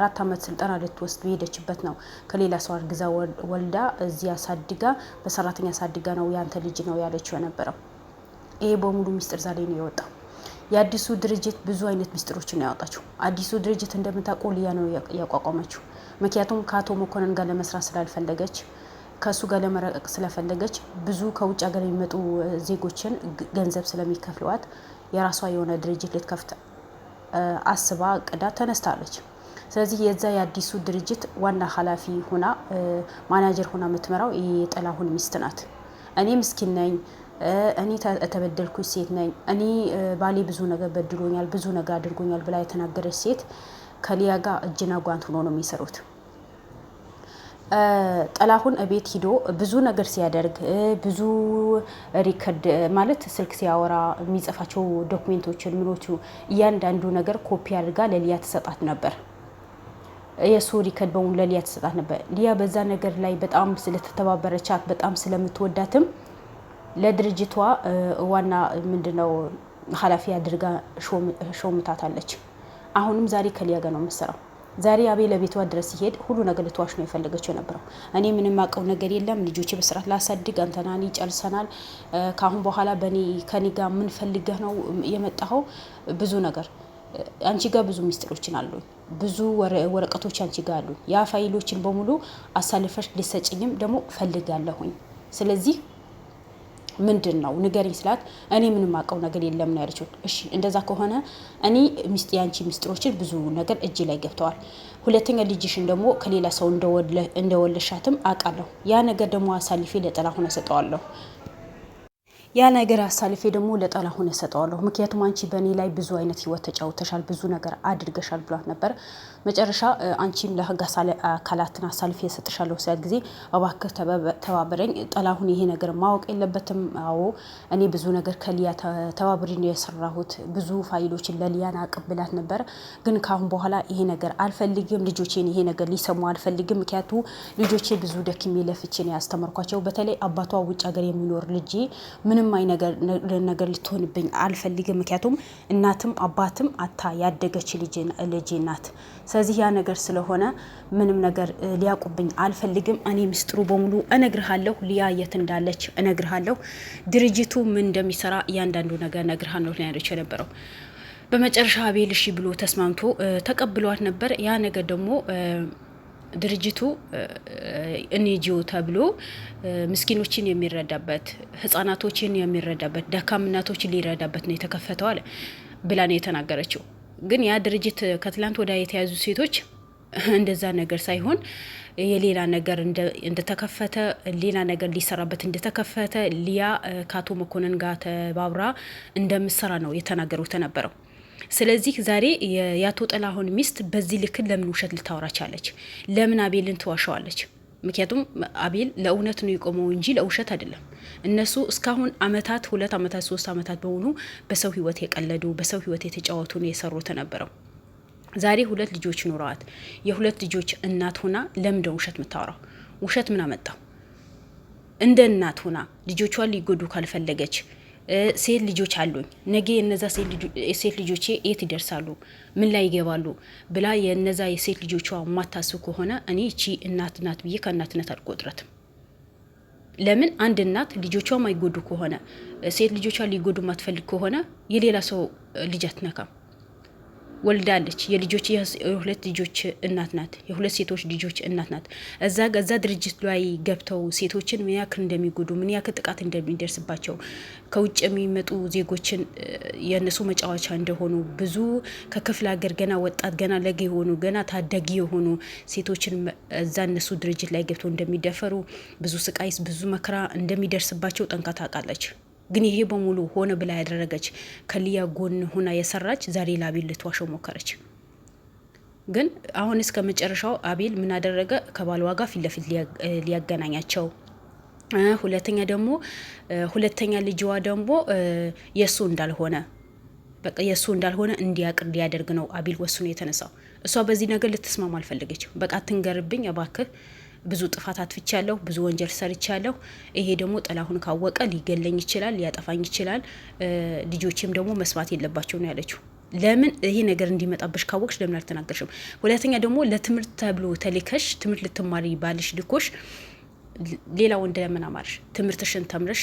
4 አመት ስልጠና ልትወስድ ሄደችበት ነው ከሌላ ሰው አርግዛ ወልዳ እዚያ ሳድጋ በሰራተኛ ሳድጋ ነው ያንተ ልጅ ነው ያለችው የነበረው። ይሄ በሙሉ ሚስጥር ዛሬ ነው የወጣው። የአዲሱ ድርጅት ብዙ አይነት ሚስጥሮችን ነው ያወጣችው። አዲሱ ድርጅት እንደምታውቀው ሊያ ነው ያቋቋመችው። ምክንያቱም ከአቶ መኮንን ጋር ለመስራት ስላልፈለገች ከሱ ጋር ለመረቀቅ ስለፈለገች ብዙ ከውጭ ሀገር የሚመጡ ዜጎችን ገንዘብ ስለሚከፍለዋት የራሷ የሆነ ድርጅት ልትከፍት አስባ ቅዳ ተነስታለች። ስለዚህ የዛ የአዲሱ ድርጅት ዋና ኃላፊ ሆና ማናጀር ሆና የምትመራው የጥላሁን ሚስት ናት። እኔ ምስኪን ነኝ፣ እኔ ተበደልኩኝ ሴት ነኝ፣ እኔ ባሌ ብዙ ነገር በድሎኛል፣ ብዙ ነገር አድርጎኛል ብላ የተናገረች ሴት ከሊያ ጋር እጅና ጓንት ሆኖ ነው የሚሰሩት። ጥላሁን እቤት ሂዶ ብዙ ነገር ሲያደርግ ብዙ ሪከርድ ማለት ስልክ ሲያወራ የሚጽፋቸው ዶክሜንቶችን ምኖቹ እያንዳንዱ ነገር ኮፒ አድርጋ ለሊያ ትሰጣት ነበር። የሱ ሪከርድ በሙሉ ለሊያ ትሰጣት ነበር። ሊያ በዛ ነገር ላይ በጣም ስለተተባበረቻት በጣም ስለምትወዳትም ለድርጅቷ ዋና ምንድነው ኃላፊ አድርጋ ሾምታታለች። አሁንም ዛሬ ከሊያ ጋር ነው የምትሰራው። ዛሬ አቤል ለቤቷ ድረስ ሲሄድ ሁሉ ነገር ልትዋሽ ነው የፈለገችው የነበረው። እኔ ምንም አውቀው ነገር የለም፣ ልጆቼ በስርዓት ላሳድግ፣ አንተናኒ ጨርሰናል፣ ካሁን በኋላ ከኔ ጋር ምን ፈልገህ ነው የመጣኸው? ብዙ ነገር አንቺ ጋር ብዙ ሚስጥሮችን አሉ፣ ብዙ ወረቀቶች አንቺ ጋር አሉ። ያ ፋይሎችን በሙሉ አሳልፈሽ ሊሰጭኝም ደግሞ ፈልጋለሁኝ። ስለዚህ ምንድን ነው ንገሪኝ ስላት እኔ ምንም አውቀው ነገር የለም ነው ያለችው። እሺ እንደዛ ከሆነ እኔ ያንቺ ሚስጥሮችን ብዙ ነገር እጅ ላይ ገብተዋል። ሁለተኛ ልጅሽን ደግሞ ከሌላ ሰው እንደወለሻትም አውቃለሁ። ያ ነገር ደግሞ አሳልፌ ለጥላሁን እሰጠዋለሁ። ያ ነገር አሳልፌ ደግሞ ለጥላሁን እሰጠዋለሁ። ምክንያቱም አንቺ በእኔ ላይ ብዙ አይነት ህይወት ተጫውተሻል፣ ብዙ ነገር አድርገሻል ብሏት ነበር። መጨረሻ አንቺም ለህግ አካላትን አሳልፌ እሰጥሻለሁ ሲያት ጊዜ እባክህ ተባበረኝ ጥላሁን፣ ይሄ ነገር ማወቅ የለበትም። አዎ እኔ ብዙ ነገር ከሊያ ተባብሬ ነው የሰራሁት። ብዙ ፋይሎችን ለሊያን አቀብላት ነበር። ግን ካሁን በኋላ ይሄ ነገር አልፈልግም። ልጆቼን ይሄ ነገር ሊሰሙ አልፈልግም። ምክንያቱ ልጆቼ ብዙ ደክሜ ለፍቼ ነው ያስተማርኳቸው። በተለይ አባቷ ውጭ ሀገር የሚኖር ልጄ ምንም አይ ነገር ልትሆንብኝ አልፈልግም። ምክንያቱም እናትም አባትም አታ ያደገች ልጄ ናት። ስለዚህ ያ ነገር ስለሆነ ምንም ነገር ሊያቁብኝ አልፈልግም። እኔ ምስጥሩ በሙሉ እነግርሃለሁ። ሊያ የት እንዳለች እነግርሃለሁ። ድርጅቱ ምን እንደሚሰራ እያንዳንዱ ነገር እነግርሃለሁ ነው ያለች የነበረው። በመጨረሻ አቤል እሺ ብሎ ተስማምቶ ተቀብሏት ነበር። ያ ነገር ደግሞ ድርጅቱ ኤንጂኦ ተብሎ ምስኪኖችን የሚረዳበት፣ ህፃናቶችን የሚረዳበት፣ ደካማ እናቶችን ሊረዳበት ነው የተከፈተው አለ ብላ ነው የተናገረችው። ግን ያ ድርጅት ከትላንት ወዳ የተያዙ ሴቶች እንደዛ ነገር ሳይሆን የሌላ ነገር እንደተከፈተ ሌላ ነገር ሊሰራበት እንደተከፈተ ሊያ ከአቶ መኮንን ጋር ተባብራ እንደምሰራ ነው የተናገሩት ተነበረው። ስለዚህ ዛሬ የአቶ ጥላሁን ሚስት በዚህ ልክ ለምን ውሸት ልታወራ ቻለች? ለምን አቤልን ትዋሻዋለች? ምክንያቱም አቤል ለእውነት ነው የቆመው እንጂ ለውሸት አይደለም። እነሱ እስካሁን አመታት 2 አመታት 3 አመታት በሆኑ በሰው ህይወት የቀለዱ በሰው ህይወት የተጫወቱ ነው የሰሩት ነበረው። ዛሬ 2 ልጆች ኖረዋት የ2 ልጆች እናት ሆና ለምን ውሸት የምታወራው? ውሸት ምን አመጣው? እንደ እናት ሆና ልጆቿን ሊጎዱ ካልፈለገች ሴት ልጆች አሉኝ፣ ነገ የነዛ ሴት ልጆቼ የት ይደርሳሉ፣ ምን ላይ ይገባሉ ብላ የነዛ የሴት ልጆቿ ማታስብ ከሆነ እኔ እቺ እናት ናት ብዬ ከእናትነት አልቆጥረትም። ለምን አንድ እናት ልጆቿ ማይጎዱ ከሆነ ሴት ልጆቿ ሊጎዱ ማትፈልግ ከሆነ የሌላ ሰው ልጅ አትነካም። ወልዳለች። የ2 ልጆች እናት ናት። የ2 ሴቶች ልጆች እናት ናት። እዛ ድርጅት ላይ ገብተው ሴቶችን ምን ያክል እንደሚጎዱ ምን ያክል ጥቃት እንደሚደርስባቸው ከውጭ የሚመጡ ዜጎችን የነሱ መጫወቻ እንደሆኑ ብዙ ከክፍለ ሀገር ገና ወጣት ገና ለጋ የሆኑ ገና ታዳጊ የሆኑ ሴቶችን እዛ እነሱ ድርጅት ላይ ገብተው እንደሚደፈሩ ብዙ ስቃይስ ብዙ መከራ እንደሚደርስባቸው ጠንቅቃ ታውቃለች። ግን ይሄ በሙሉ ሆነ ብላ ያደረገች ከሊያ ጎን ሆና የሰራች ዛሬ ለአቤል ልትዋሸው ሞከረች። ግን አሁን እስከ መጨረሻው አቤል ምን አደረገ? ከባሏ ጋር ፊት ለፊት ሊያገናኛቸው፣ ሁለተኛ ደግሞ ሁለተኛ ልጅዋ ደግሞ የሱ እንዳልሆነ በቃ የሱ እንዳልሆነ እንዲያቅር ሊያደርግ ነው አቤል ወስኖ የተነሳው። እሷ በዚህ ነገር ልትስማማ አልፈለገችም። በቃ ትንገርብኝ እባክህ፣ ብዙ ጥፋት አጥፍቻለሁ፣ ብዙ ወንጀል ሰርቻለሁ። ይሄ ደግሞ ጥላሁን ካወቀ ሊገለኝ ይችላል፣ ሊያጠፋኝ ይችላል። ልጆቼም ደግሞ መስማት የለባቸው ነው ያለችው። ለምን ይሄ ነገር እንዲመጣብሽ ካወቅሽ ለምን አልተናገርሽም? ሁለተኛ ደግሞ ለትምህርት ተብሎ ተልከሽ ትምህርት ልትማሪ ባልሽ ልኮሽ ሌላ ወንድ ለምን አማርሽ? ትምህርትሽን ተምረሽ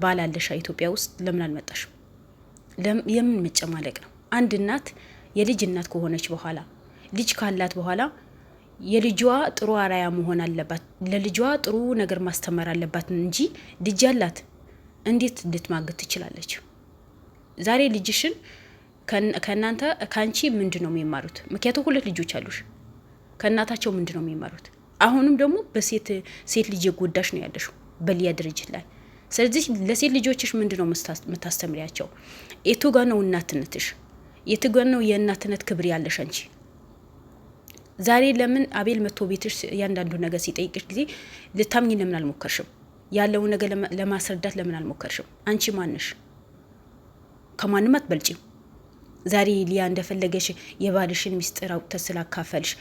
ባላለሽ ኢትዮጵያ ውስጥ ለምን አልመጣሽም? የምን መጨማለቅ ነው? አንድ እናት የልጅ እናት ከሆነች በኋላ ልጅ ካላት በኋላ የልጇ ጥሩ አራያ መሆን አለባት። ለልጇ ጥሩ ነገር ማስተማር አለባት እንጂ ልጅ ያላት እንዴት ልትማግጥ ትችላለች? ዛሬ ልጅሽን ከእናንተ ከአንቺ ምንድን ነው የሚማሩት? ምክንያቱም 2 ልጆች አሉሽ። ከእናታቸው ምንድን ነው የሚማሩት? አሁንም ደግሞ ሴት ልጅ የጎዳሽ ነው ያለሽው በሊያ ድርጅት ላይ። ስለዚህ ለሴት ልጆችሽ ምንድን ነው የምታስተምሪያቸው? የቱ ጋ ነው እናትነትሽ? የቱ ጋ ነው የእናትነት ክብር ያለሽ አንቺ? ዛሬ ለምን አቤል መጥቶ ቤትሽ እያንዳንዱ ነገር ሲጠይቅሽ ጊዜ ልታምኝ ለምን አልሞከርሽም? ያለውን ነገር ለማስረዳት ለምን አልሞከርሽም? አንቺ ማንሽ? ከማንም አትበልጪም። ዛሬ ሊያ እንደፈለገሽ የባልሽን ሚስጥር አውጥተሽ ስላካፈልሽ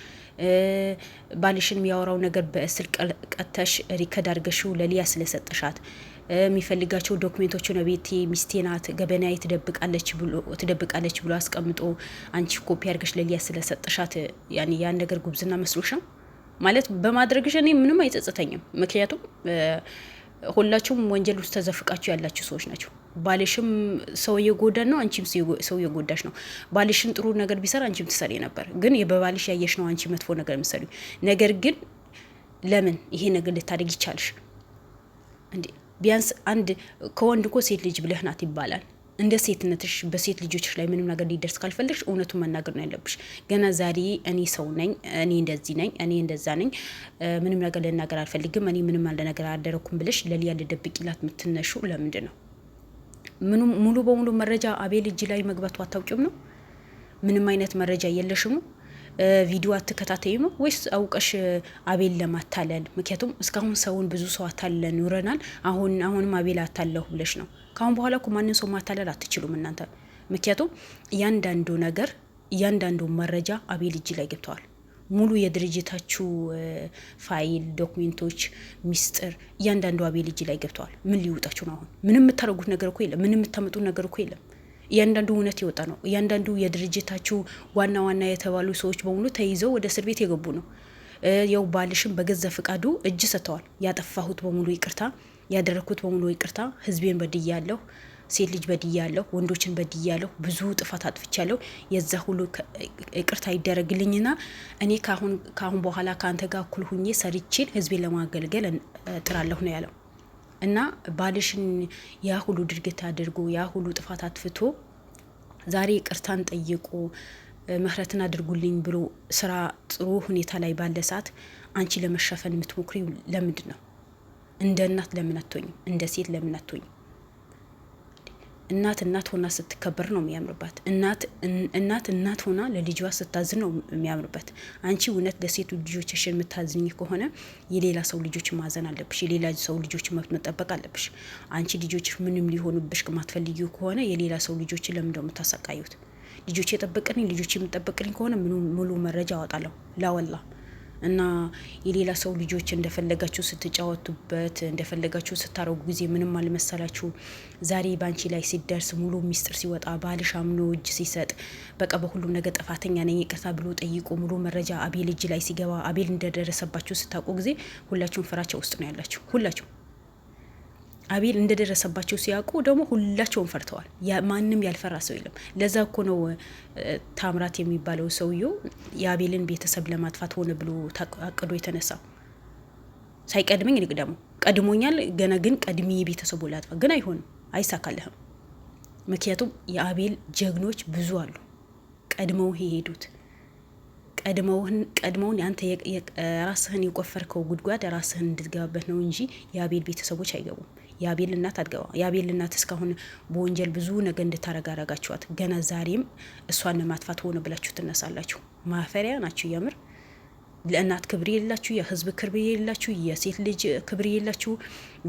ባልሽን የሚያወራው ነገር በእስል ቀተሽ ሪከርድ አድርገሽው ለሊያ ስለሰጠሻት የሚፈልጋቸው ዶክሜንቶች ነው ቤቴ ሚስቴ ናት ገበናዬ ትደብቃለች ብሎ አስቀምጦ አንቺ ኮፒ አድርገሽ ለሊያ ስለሰጠሻት ያን ነገር ጉብዝና መስሎሽ ነው ማለት በማድረግሽ እኔ ምንም አይጸጽተኝም። ምክንያቱም ሁላችሁም ወንጀል ውስጥ ተዘፍቃችሁ ያላችሁ ሰዎች ናቸው። ባልሽም ሰው እየጎዳ ነው፣ አንቺም ሰው እየጎዳሽ ነው። ባልሽን ጥሩ ነገር ቢሰራ አንቺም ትሰሪ ነበር፣ ግን በባልሽ ያየሽ ነው አንቺ መጥፎ ነገር ምሰሉ። ነገር ግን ለምን ይሄ ነገር ልታደርግ ይቻልሽ እንዴ? ቢያንስ አንድ ከወንድ እኮ ሴት ልጅ ብለህ ናት ይባላል። እንደ ሴትነትሽ በሴት ልጆችሽ ላይ ምንም ነገር ሊደርስ ካልፈለግሽ እውነቱን መናገር ነው ያለብሽ። ገና ዛሬ እኔ ሰው ነኝ፣ እኔ እንደዚህ ነኝ፣ እኔ እንደዛ ነኝ፣ ምንም ነገር ልናገር አልፈልግም፣ እኔ ምንም አለ ነገር አደረኩም ብለሽ ለሊያ ልደብቂላት የምትነሹ ለምንድን ነው? ሙሉ በሙሉ መረጃ አቤል እጅ ላይ መግባቱ አታውቂም ነው? ምንም አይነት መረጃ የለሽም? ቪዲዮ አትከታተይም ወይስ አውቀሽ አቤል ለማታለል? ምክንያቱም እስካሁን ሰውን ብዙ ሰው አታለን ኑረናል። አሁንም አቤል አታለሁ ብለሽ ነው። ካሁን በኋላ እኮ ማንን ሰው ማታለል አትችሉም እናንተ። ምክንያቱም እያንዳንዱ ነገር እያንዳንዱ መረጃ አቤል እጅ ላይ ገብተዋል። ሙሉ የድርጅታችሁ ፋይል፣ ዶክሜንቶች፣ ሚስጥር እያንዳንዱ አቤል እጅ ላይ ገብተዋል። ምን ሊውጣችሁ ነው? አሁን ምንም የምታደርጉት ነገር እኮ የለም። ምንም የምታመጡት ነገር እኮ የለም። እያንዳንዱ እውነት የወጣ ነው። እያንዳንዱ የድርጅታችሁ ዋና ዋና የተባሉ ሰዎች በሙሉ ተይዘው ወደ እስር ቤት የገቡ ነው። ያው ባልሽም በገዛ ፍቃዱ እጅ ሰጥተዋል። ያጠፋሁት በሙሉ ይቅርታ፣ ያደረኩት በሙሉ ይቅርታ፣ ህዝቤን በድያለሁ፣ ሴት ልጅ በድያለሁ፣ ወንዶችን በድያለሁ፣ ብዙ ጥፋት አጥፍቻለሁ፣ የዛ ሁሉ ይቅርታ ይደረግልኝና እኔ ካሁን በኋላ ከአንተ ጋር እኩል ሁኜ ሰርቼን ህዝቤን ለማገልገል ጥራለሁ ነው ያለው። እና ባልሽን ያ ሁሉ ድርጊት አድርጎ ያ ሁሉ ጥፋት አጥፍቶ ዛሬ ይቅርታን ጠይቆ ምህረትን አድርጉልኝ ብሎ ስራ ጥሩ ሁኔታ ላይ ባለ ሰዓት አንቺ ለመሸፈን የምትሞክሪው ለምንድን ነው? እንደ እናት ለምን አትሆኝም? እንደ ሴት ለምን አትሆኝም? እናት ሆና ስትከበር ነው የሚያምርባት። እናት ሆና ለልጇ ስታዝን ነው የሚያምርበት። አንቺ እውነት ለሴቱ ልጆችሽን የምታዝኝ ከሆነ የሌላ ሰው ልጆች ማዘን አለብሽ። የሌላ ሰው ልጆች መብት መጠበቅ አለብሽ። አንቺ ልጆች ምንም ሊሆኑብሽ ማትፈልጊው ከሆነ የሌላ ሰው ልጆች ለምን ነው የምታሰቃዩት? ልጆች የጠበቅልኝ ልጆች የምጠበቅልኝ ከሆነ ሙሉ መረጃ አወጣለሁ ላወላ እና የሌላ ሰው ልጆች እንደፈለጋችሁ ስትጫወቱበት እንደፈለጋችሁ ስታረጉ ጊዜ ምንም አልመሰላችሁ። ዛሬ ባንቺ ላይ ሲደርስ ሙሉ ሚስጥር ሲወጣ ባልሽ አምኖ እጅ ሲሰጥ በቃ በሁሉም ነገር ጥፋተኛ ነኝ ይቅርታ ብሎ ጠይቆ ሙሉ መረጃ አቤል እጅ ላይ ሲገባ አቤል እንደደረሰባችሁ ስታውቁ ጊዜ ሁላችሁም ፍራቻ ውስጥ ነው ያላችሁ። ሁላችሁ አቤል እንደደረሰባቸው ሲያውቁ ደግሞ ሁላቸውም ፈርተዋል። ማንም ያልፈራ ሰው የለም። ለዛ እኮ ነው ታምራት የሚባለው ሰውየው የአቤልን ቤተሰብ ለማጥፋት ሆነ ብሎ አቅዶ የተነሳው። ሳይቀድመኝ ልቅደሙ ቀድሞኛል ገና ግን ቀድሚ ቤተሰቡ ላጥፋ ግን አይሆንም፣ አይሳካልህም። ምክንያቱም የአቤል ጀግኖች ብዙ አሉ ቀድመው ሄዱት። ቀድመውን አንተ ራስህን የቆፈርከው ጉድጓድ ራስህን እንድትገባበት ነው እንጂ የአቤል ቤተሰቦች አይገቡም። የአቤል እናት አትገባ። የአቤል እናት እስካሁን በወንጀል ብዙ ነገር እንድታረጋጋችኋት ገና ዛሬም እሷን ለማጥፋት ሆነ ብላችሁ ትነሳላችሁ። ማፈሪያ ናችሁ የምር። ለእናት ክብር የሌላችሁ፣ የህዝብ ክብር የሌላችሁ፣ የሴት ልጅ ክብር የሌላችሁ፣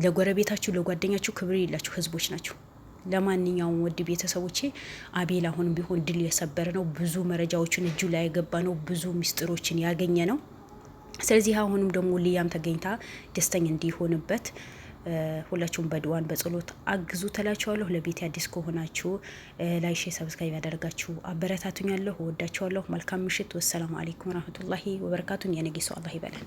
ለጎረቤታችሁ ለጓደኛችሁ ክብር የሌላችሁ ህዝቦች ናችሁ። ለማንኛውም ውድ ቤተሰቦቼ አቤል አሁንም ቢሆን ድል የሰበረ ነው። ብዙ መረጃዎችን እጁ ላይ ያገባ ነው። ብዙ ሚስጥሮችን ያገኘ ነው። ስለዚህ አሁንም ደግሞ ሊያም ተገኝታ ደስተኛ እንዲሆንበት ሁላችሁም በድዋን በጸሎት አግዙ ተላችኋለሁ። ለቤት አዲስ ከሆናችሁ ላይክ፣ ሰብስክራይብ ያደረጋችሁ አበረታቱኛለሁ። ወዳችኋለሁ። መልካም ምሽት። ወሰላሙ አለይኩም ወራህመቱላሂ ወበረካቱን። የነገ ሰው አላህ ይበለን።